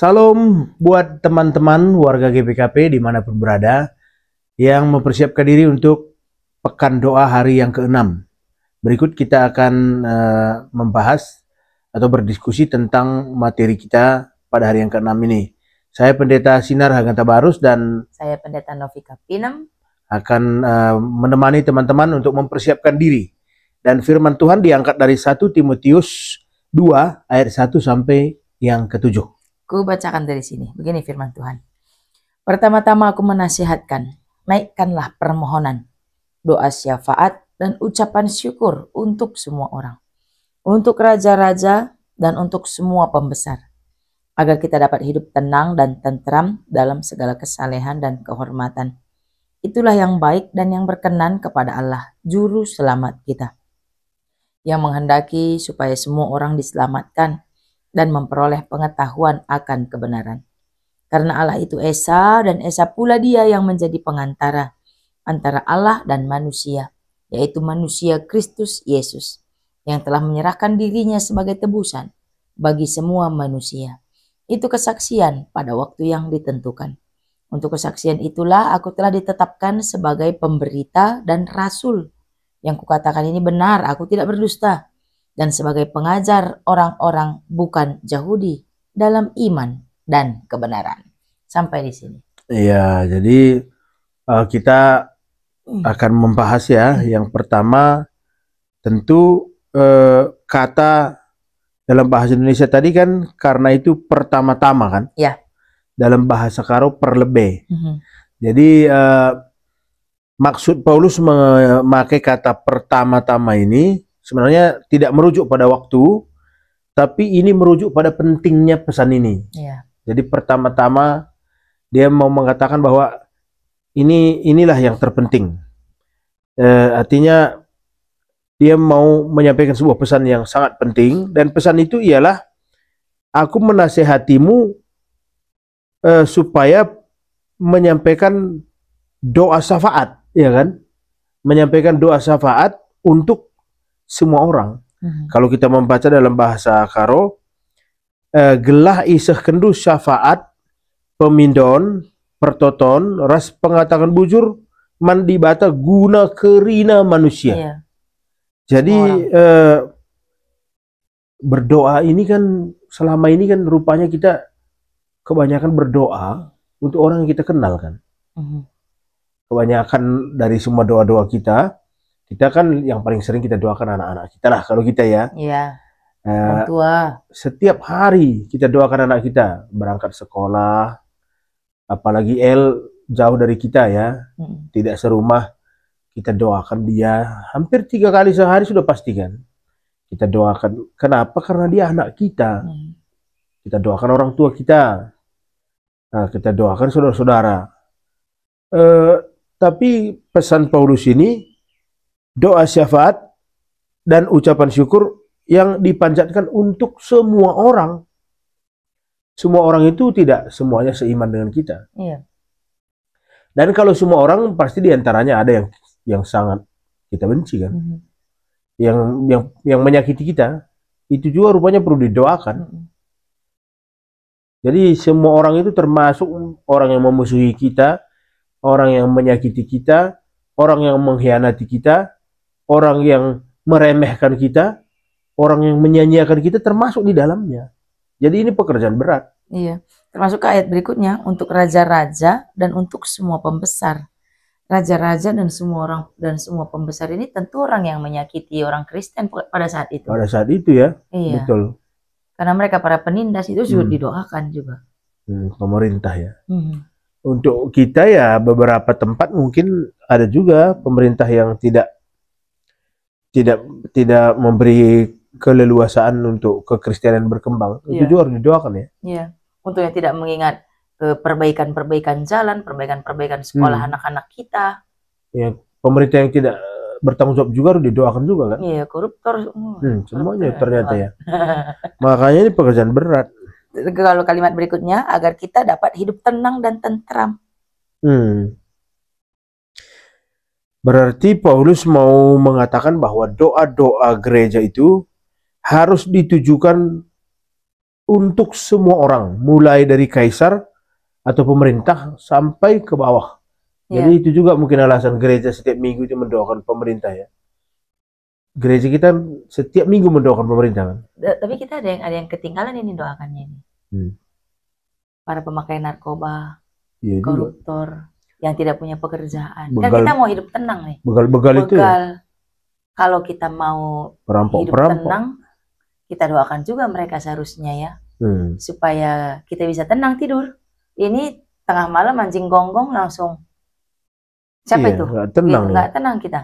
Salam buat teman-teman warga GPKP dimanapun berada yang mempersiapkan diri untuk pekan doa hari yang ke-6. Berikut kita akan membahas atau berdiskusi tentang materi kita pada hari yang ke-6 ini. Saya Pendeta Sinar Haganta Barus dan saya Pendeta Novika Pinem akan menemani teman-teman untuk mempersiapkan diri. Dan firman Tuhan diangkat dari 1 Timotius 2 ayat 1 sampai yang ke-7. Ku bacakan dari sini. Begini firman Tuhan. Pertama-tama aku menasihatkan, naikkanlah permohonan, doa syafaat dan ucapan syukur untuk semua orang, untuk raja-raja dan untuk semua pembesar, agar kita dapat hidup tenang dan tentram dalam segala kesalehan dan kehormatan. Itulah yang baik dan yang berkenan kepada Allah, Juru Selamat kita, yang menghendaki supaya semua orang diselamatkan dan memperoleh pengetahuan akan kebenaran. Karena Allah itu Esa, dan Esa pula Dia yang menjadi pengantara antara Allah dan manusia, yaitu manusia Kristus Yesus, yang telah menyerahkan dirinya sebagai tebusan bagi semua manusia. Itu kesaksian pada waktu yang ditentukan. Untuk kesaksian itulah aku telah ditetapkan sebagai pemberita dan rasul. Yang kukatakan ini benar, aku tidak berdusta. Dan sebagai pengajar orang-orang bukan Yahudi dalam iman dan kebenaran. Sampai di sini. Iya, jadi kita akan membahas ya. Yang pertama tentu kata dalam bahasa Indonesia tadi kan karena itu pertama-tama kan. Ya. Dalam bahasa Karo perlebe. Jadi maksud Paulus memakai kata pertama-tama ini sebenarnya tidak merujuk pada waktu, tapi ini merujuk pada pentingnya pesan ini. Ya. Jadi pertama-tama dia mau mengatakan bahwa inilah yang terpenting. Artinya dia mau menyampaikan sebuah pesan yang sangat penting, dan pesan itu ialah aku menasehatimu supaya menyampaikan doa syafaat, ya kan? Menyampaikan doa syafaat untuk semua orang. Kalau kita membaca dalam bahasa Karo, gelah iseh kendu syafaat pemindon pertoton ras pengatakan bujur mandi bata guna kerina manusia. Iya. Jadi berdoa ini kan selama ini kan rupanya kita kebanyakan berdoa untuk orang yang kita kenal kan. Kebanyakan dari semua doa-doa kita kan yang paling sering kita doakan anak-anak kita lah kalau kita ya. Iya. Orang tua. Setiap hari kita doakan anak kita berangkat sekolah, apalagi jauh dari kita ya, tidak serumah, kita doakan dia hampir 3 kali sehari sudah pasti kan. Kita doakan, kenapa? Karena dia anak kita. Kita doakan orang tua kita, kita doakan saudara-saudara. Tapi pesan Paulus ini doa syafaat dan ucapan syukur yang dipanjatkan untuk semua orang. Semua orang itu tidak semuanya seiman dengan kita. Iya. Dan kalau semua orang pasti diantaranya ada yang sangat kita benci kan. Yang menyakiti kita, itu juga rupanya perlu didoakan. Jadi semua orang itu termasuk orang yang memusuhi kita, orang yang menyakiti kita, orang yang mengkhianati kita, orang yang meremehkan kita, orang yang menyanyiakan kita termasuk di dalamnya. Jadi ini pekerjaan berat. Iya, termasuk ke ayat berikutnya, untuk raja-raja dan untuk semua pembesar. Raja-raja dan semua orang dan semua pembesar ini tentu orang yang menyakiti orang Kristen pada saat itu. Pada saat itu ya, iya. Betul. Karena mereka para penindas itu juga didoakan juga. Pemerintah ya. Untuk kita ya beberapa tempat mungkin ada juga pemerintah yang tidak memberi keleluasaan untuk kekristenan berkembang. Itu juga harus didoakan ya. Iya. Untuk yang tidak mengingat perbaikan-perbaikan jalan, perbaikan-perbaikan sekolah anak-anak kita. Ya, pemerintah yang tidak bertanggung jawab juga harus didoakan juga kan. Iya, koruptor. Semuanya ternyata ya. Makanya ini pekerjaan berat. Kalau kalimat berikutnya, agar kita dapat hidup tenang dan tentram. Berarti Paulus mau mengatakan bahwa doa-doa gereja itu harus ditujukan untuk semua orang, mulai dari kaisar atau pemerintah sampai ke bawah. Ya. Jadi itu juga mungkin alasan gereja setiap minggu itu mendoakan pemerintah ya. Gereja kita setiap minggu mendoakan pemerintah kan. Tapi kita ada yang ketinggalan ini doakannya ini. Para pemakai narkoba, Iya juga. koruptor, yang tidak punya pekerjaan. Kan Begal- kita mau hidup tenang nih. Begal-begal itu ya. Begal. Kalau kita mau hidup Perampok-perampok. tenang, kita doakan juga mereka seharusnya ya. Supaya kita bisa tenang tidur. Ini tengah malam anjing gonggong langsung. Siapa Iya, itu? nggak tenang ya. Nggak tenang kita.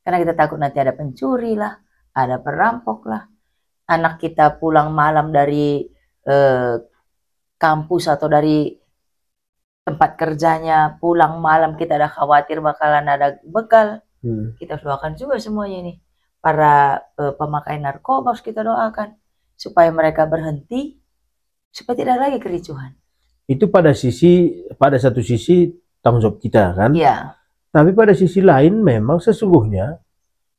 Karena kita takut nanti ada pencuri lah, ada perampok lah. Anak kita pulang malam dari kampus atau dari tempat kerjanya, pulang malam kita ada khawatir bakalan ada begal. Kita doakan juga semuanya ini. Para pemakai narkoba harus kita doakan. Supaya mereka berhenti, supaya tidak lagi kericuhan. Itu pada satu sisi tanggung jawab kita kan. Iya. Tapi pada sisi lain memang sesungguhnya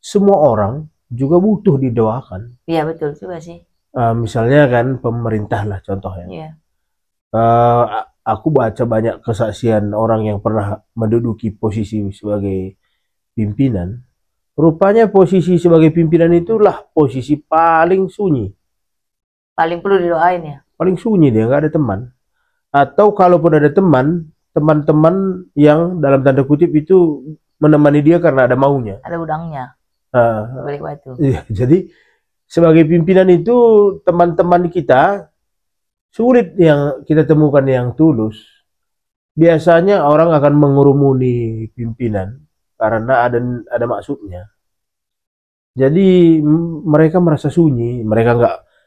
semua orang juga butuh didoakan. Iya betul juga sih. Misalnya kan pemerintah lah contohnya. Iya. Aku baca banyak kesaksian orang yang pernah menduduki posisi sebagai pimpinan. Rupanya posisi sebagai pimpinan itulah posisi paling sunyi. Paling perlu didoain ya. Paling sunyi dia, nggak ada teman. Atau kalaupun ada teman-teman yang dalam tanda kutip itu menemani dia karena ada maunya. Ada udangnya. Balik batu. Iya, jadi sebagai pimpinan itu teman-teman kita sulit yang kita temukan yang tulus. Biasanya orang akan mengurumuni pimpinan karena ada maksudnya. Jadi mereka merasa sunyi, mereka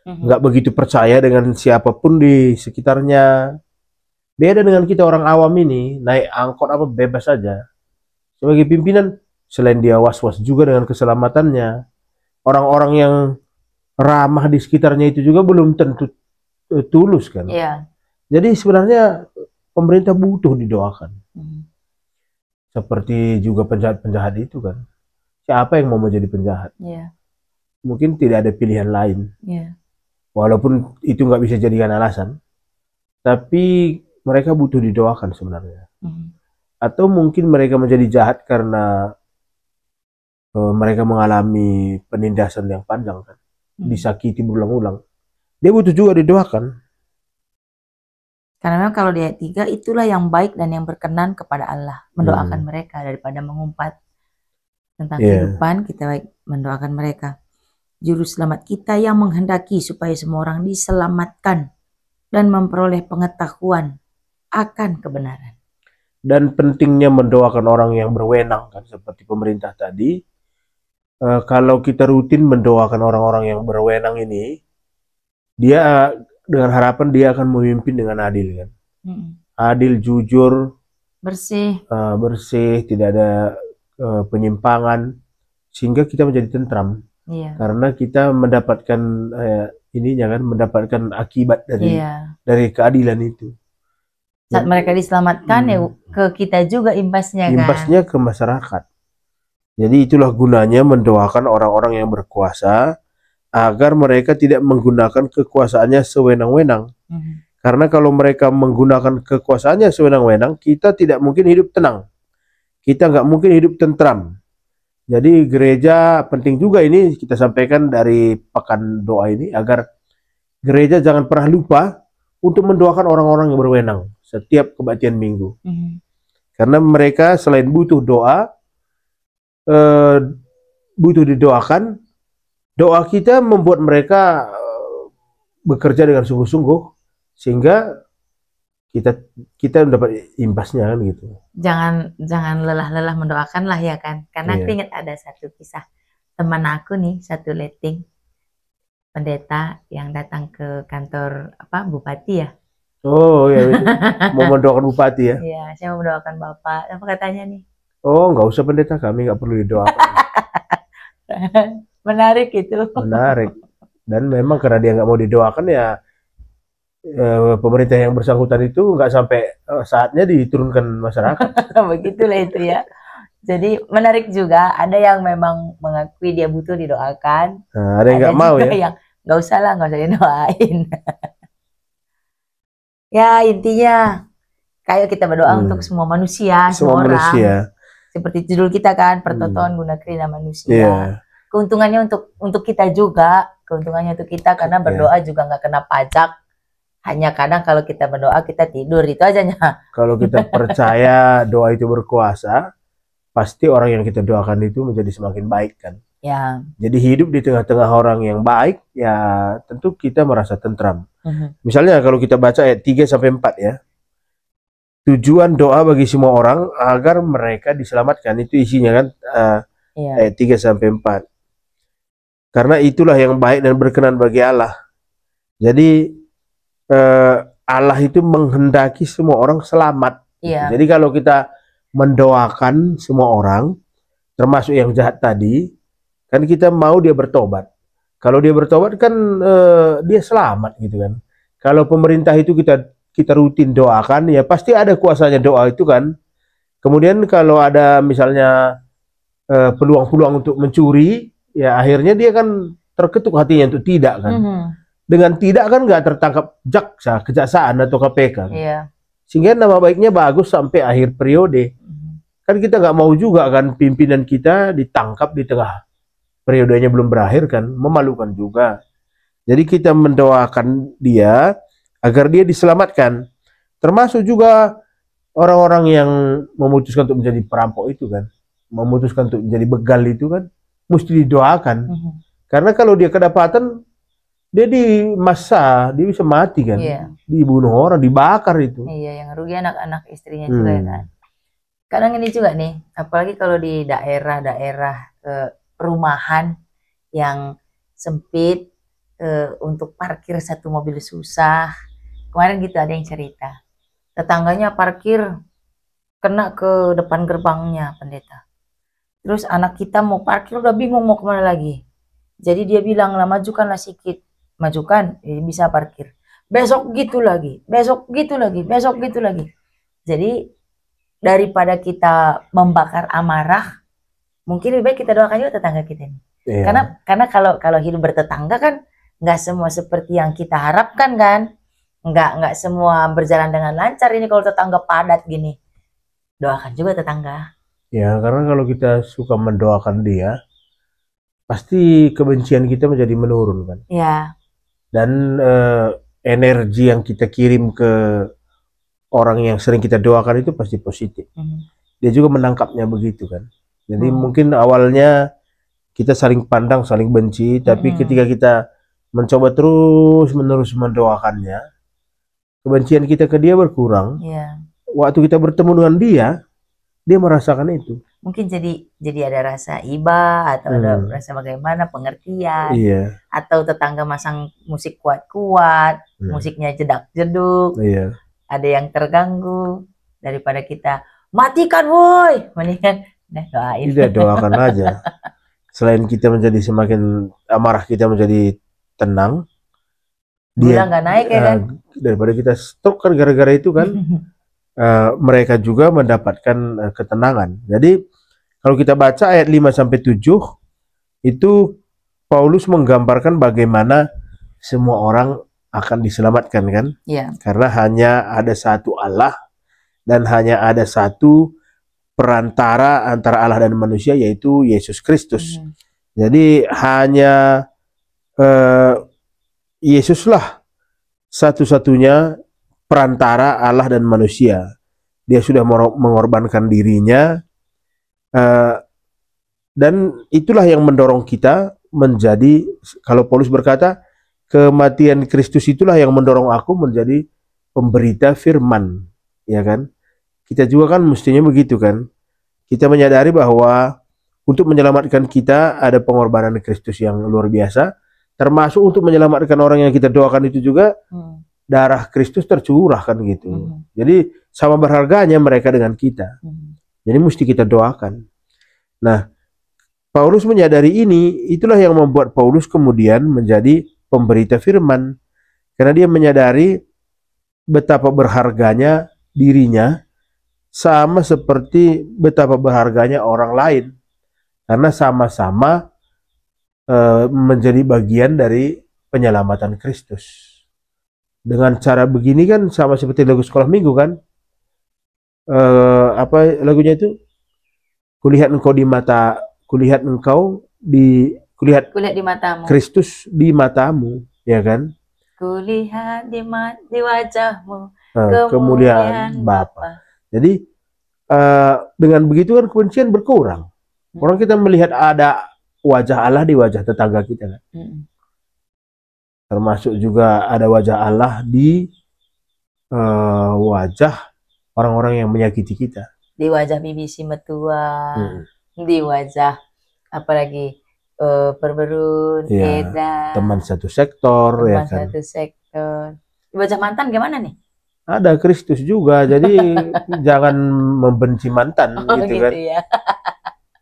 nggak begitu percaya dengan siapapun di sekitarnya. Beda dengan kita orang awam ini, naik angkot apa bebas saja. Sebagai pimpinan, selain dia was-was juga dengan keselamatannya, orang-orang yang ramah di sekitarnya itu juga belum tentu tulus kan. Iya. Jadi sebenarnya pemerintah butuh didoakan. Seperti juga penjahat-penjahat itu kan. Siapa yang mau menjadi penjahat? Iya. Mungkin tidak ada pilihan lain. Iya. Walaupun itu nggak bisa jadikan alasan. Tapi mereka butuh didoakan sebenarnya. Atau mungkin mereka menjadi jahat karena mereka mengalami penindasan yang panjang kan. Disakiti berulang-ulang. Dia butuh juga didoakan. Karena memang kalau di ayat 3 itulah yang baik dan yang berkenan kepada Allah. Mendoakan mereka daripada mengumpat tentang kehidupan, kita baik mendoakan mereka. Juru selamat kita yang menghendaki supaya semua orang diselamatkan dan memperoleh pengetahuan akan kebenaran. Dan pentingnya mendoakan orang yang berwenang kan, seperti pemerintah tadi. Kalau kita rutin mendoakan orang-orang yang berwenang ini, dia dengan harapan dia akan memimpin dengan adil kan. Adil, jujur, bersih, tidak ada penyimpangan, sehingga kita menjadi tentram. Karena kita mendapatkan mendapatkan akibat dari keadilan itu. Saat mereka diselamatkan ya ke kita juga imbasnya kan. Imbasnya ke masyarakat. Jadi itulah gunanya mendoakan orang-orang yang berkuasa agar mereka tidak menggunakan kekuasaannya sewenang-wenang. Karena kalau mereka menggunakan kekuasaannya sewenang-wenang, kita tidak mungkin hidup tenang. Kita nggak mungkin hidup tentram. Jadi gereja penting juga ini kita sampaikan dari pekan doa ini agar gereja jangan pernah lupa untuk mendoakan orang-orang yang berwenang setiap kebaktian minggu. Karena mereka selain butuh doa, butuh didoakan, doa kita membuat mereka bekerja dengan sungguh-sungguh sehingga kita mendapat imbasnya kan gitu. Jangan lelah-lelah mendoakan lah ya kan. Karena aku ingat ada satu kisah teman aku nih, satu letting pendeta yang datang ke kantor bupati ya. Oh iya, mau mendoakan bupati ya? Iya, saya mau mendoakan bapak. Apa katanya nih? Oh, nggak usah pendeta, kami nggak perlu didoakan. Menarik itu. Menarik. Dan memang karena dia nggak mau didoakan ya, pemerintah yang bersangkutan itu nggak sampai saatnya diturunkan masyarakat. Begitulah itu ya. Jadi menarik juga. Ada yang memang mengakui dia butuh didoakan. Nah, ada yang nggak mau ya. Yang nggak usah lah, nggak usah didoain. Ya intinya kayak kita berdoa untuk semua manusia, semua orang. manusia. Seperti judul kita kan, pertotoan guna kerina manusia. Iya. Keuntungannya untuk kita juga, keuntungannya untuk kita karena berdoa juga nggak kena pajak. Hanya kadang kalau kita berdoa kita tidur, itu aja. Kalau kita percaya doa itu berkuasa, pasti orang yang kita doakan itu menjadi semakin baik kan. Ya. Jadi hidup di tengah-tengah orang yang baik, ya tentu kita merasa tentram. Misalnya kalau kita baca ayat 3 sampai 4 ya. Tujuan doa bagi semua orang agar mereka diselamatkan, itu isinya kan, ayat 3 sampai 4. Karena itulah yang baik dan berkenan bagi Allah. Jadi Allah itu menghendaki semua orang selamat. Jadi kalau kita mendoakan semua orang, termasuk yang jahat tadi, kan kita mau dia bertobat. Kalau dia bertobat kan dia selamat gitu kan. Kalau pemerintah itu kita rutin doakan, ya pasti ada kuasanya doa itu kan. Kemudian kalau ada misalnya peluang-peluang untuk mencuri, ya akhirnya dia kan terketuk hatinya untuk tidak kan. Dengan tidak kan nggak tertangkap jaksa, kejaksaan atau KPK kan. Sehingga nama baiknya bagus sampai akhir periode. Kan kita nggak mau juga kan pimpinan kita ditangkap di tengah periodenya belum berakhir kan, memalukan juga. Jadi kita mendoakan dia agar dia diselamatkan. Termasuk juga orang-orang yang memutuskan untuk menjadi perampok itu kan, memutuskan untuk menjadi begal itu kan, mesti didoakan. Karena kalau dia kedapatan, dia di masa, dia bisa mati kan, dibunuh orang, dibakar itu. Iya, yang rugi anak-anak istrinya juga ya kan. Kadang ini juga nih, apalagi kalau di daerah-daerah perumahan yang sempit, untuk parkir satu mobil susah. Kemarin gitu ada yang cerita, tetangganya parkir kena ke depan gerbangnya pendeta. Terus anak kita mau parkir udah bingung mau kemana lagi. Jadi dia bilang lah, majukanlah sedikit, majukan, bisa parkir. Besok gitu lagi, besok gitu lagi, besok gitu lagi. Jadi daripada kita membakar amarah, mungkin lebih baik kita doakan juga tetangga kita ini. Karena kalau hidup bertetangga kan nggak semua seperti yang kita harapkan kan, nggak semua berjalan dengan lancar ini kalau tetangga padat gini. Doakan juga tetangga. Ya, karena kalau kita suka mendoakan dia, pasti kebencian kita menjadi menurun kan. Dan energi yang kita kirim ke orang yang sering kita doakan itu pasti positif. Dia juga menangkapnya begitu kan. Jadi mungkin awalnya kita saling pandang, saling benci, tapi ketika kita mencoba terus-menerus mendoakannya, kebencian kita ke dia berkurang. Waktu kita bertemu dengan dia merasakan itu. Mungkin jadi ada rasa iba atau ada rasa bagaimana, pengertian. Atau tetangga masang musik kuat-kuat, musiknya jedak-jeduk. Ada yang terganggu, daripada kita matikan woi, mendingan doain. Tidak, doakan aja. Selain kita menjadi semakin amarah kita menjadi tenang, dia nggak naik ya kan. Daripada kita stroke kan gara-gara itu kan, mereka juga mendapatkan ketenangan. Jadi kalau kita baca ayat 5 sampai 7 itu Paulus menggambarkan bagaimana semua orang akan diselamatkan kan? Karena hanya ada satu Allah dan hanya ada satu perantara antara Allah dan manusia, yaitu Yesus Kristus. Jadi hanya Yesuslah satu-satunya perantara Allah dan manusia. Dia sudah mengorbankan dirinya, dan itulah yang mendorong kita menjadi, kalau Paulus berkata, kematian Kristus itulah yang mendorong aku menjadi pemberita firman, ya kan? Kita juga kan mestinya begitu kan? Kita menyadari bahwa untuk menyelamatkan kita ada pengorbanan Kristus yang luar biasa, termasuk untuk menyelamatkan orang yang kita doakan itu juga darah Kristus tercurah kan gitu. Jadi sama berharganya mereka dengan kita. Jadi mesti kita doakan. Nah, Paulus menyadari ini, itulah yang membuat Paulus kemudian menjadi pemberita firman. Karena dia menyadari betapa berharganya dirinya, sama seperti betapa berharganya orang lain. Karena sama-sama menjadi bagian dari penyelamatan Kristus. Dengan cara begini kan sama seperti lagu sekolah minggu kan. Apa lagunya itu? Kulihat engkau di matamu. Kristus di matamu, ya kan? Kulihat di wajahmu kemuliaan Bapa. Jadi dengan begitu kan kebencian berkurang. Orang kita melihat ada wajah Allah di wajah tetangga kita kan. Termasuk juga ada wajah Allah di wajah orang-orang yang menyakiti kita. Di wajah BBC Metua, di wajah apalagi Perberun, Eda, teman satu sektor, teman satu sektor. Di wajah mantan gimana nih? Ada Kristus juga, jadi jangan membenci mantan gitu kan. Ya.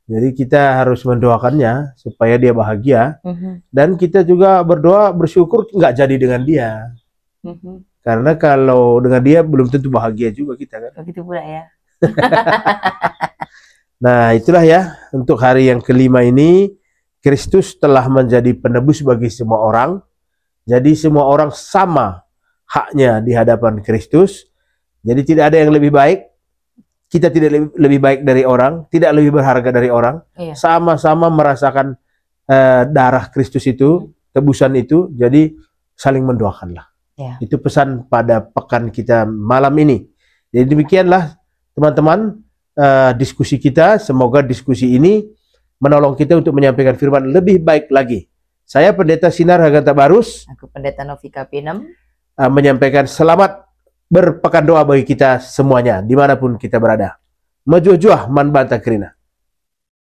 Jadi kita harus mendoakannya supaya dia bahagia, dan kita juga berdoa bersyukur nggak jadi dengan dia, karena kalau dengan dia belum tentu bahagia juga kita kan. Begitu pula ya. Nah itulah ya, untuk hari yang kelima ini Kristus telah menjadi penebus bagi semua orang. Jadi semua orang sama haknya di hadapan Kristus. Jadi tidak ada yang lebih baik. Kita tidak lebih baik dari orang, tidak lebih berharga dari orang. Sama-sama merasakan darah Kristus itu, tebusan itu. Jadi saling mendoakanlah. Itu pesan pada pekan kita malam ini. Jadi demikianlah teman-teman diskusi kita. Semoga diskusi ini menolong kita untuk menyampaikan firman lebih baik lagi. Saya Pendeta Sinar Hagan Tabarus. Aku Pendeta Novika Pinem. Menyampaikan selamat berpekan doa bagi kita semuanya, dimanapun kita berada. Majuh-juah man banta kerina.